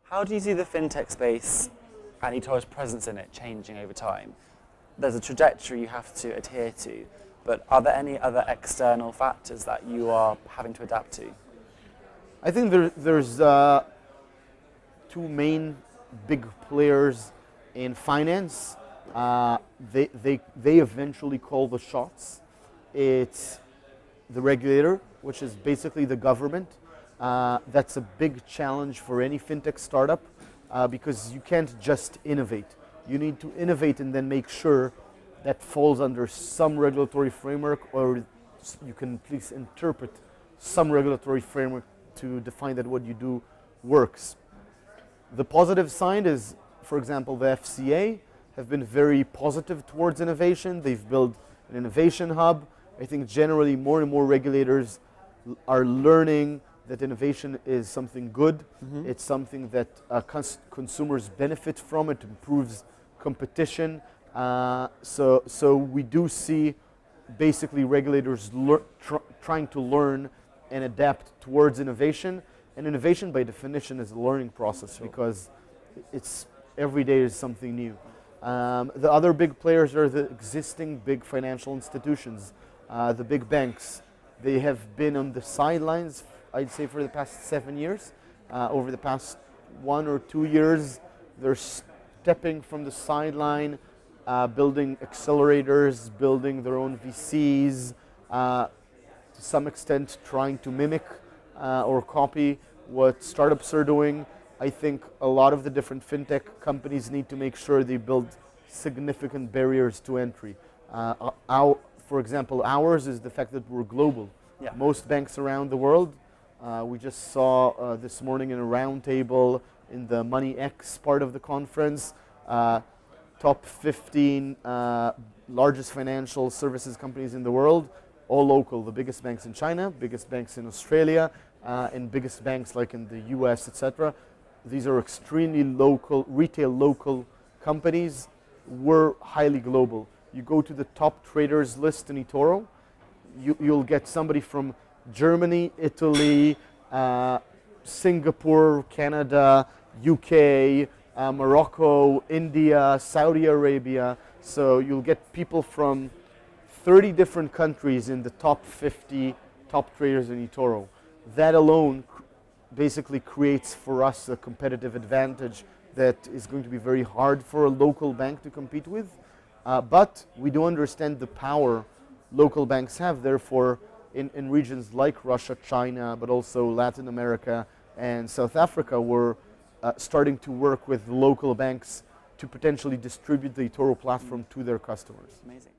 How do you see the fintech space and eToro's presence in it changing over time? There's a trajectory you have to adhere to, but are there any other external factors that you are having to adapt to? I think there's two main big players in finance. They eventually call the shots. It's the regulator, which is basically the government. That's a big challenge for any fintech startup because you can't just innovate. You need to innovate and then make sure that falls under some regulatory framework, or you can please interpret some regulatory framework to define that what you do works. The positive side is, for example, the FCA have been very positive towards innovation. They've built an innovation hub. I think generally more and more regulators are learning that innovation is something good. Mm-hmm. It's something that consumers benefit from. It improves competition. So we do see basically regulators trying to learn and adapt towards innovation. And innovation by definition is a learning process because it's every day is something new. The other big players are the existing big financial institutions, the big banks. They have been on the sidelines, I'd say, for the past 7 years. Over the past 1 or 2 years, they're stepping from the sideline, building accelerators, building their own VCs, to some extent trying to mimic or copy what startups are doing. I think a lot of the different fintech companies need to make sure they build significant barriers to entry. For example, ours is the fact that we're global. Yeah. Most banks around the world, we just saw this morning in a roundtable in the Money X part of the conference, top 15 largest financial services companies in the world, all local. The biggest banks in China, biggest banks in Australia, and biggest banks like in the US, etc. These are extremely local, retail local companies. We're highly global. You go to the top traders list in eToro, you'll get somebody from Germany, Italy, Singapore, Canada, UK, Morocco, India, Saudi Arabia. So you'll get people from 30 different countries in the top 50 top traders in eToro. That alone basically creates for us a competitive advantage that is going to be very hard for a local bank to compete with. But we do understand the power local banks have. Therefore, in regions like Russia, China, but also Latin America and South Africa, we're starting to work with local banks to potentially distribute the eToro platform to their customers. Amazing.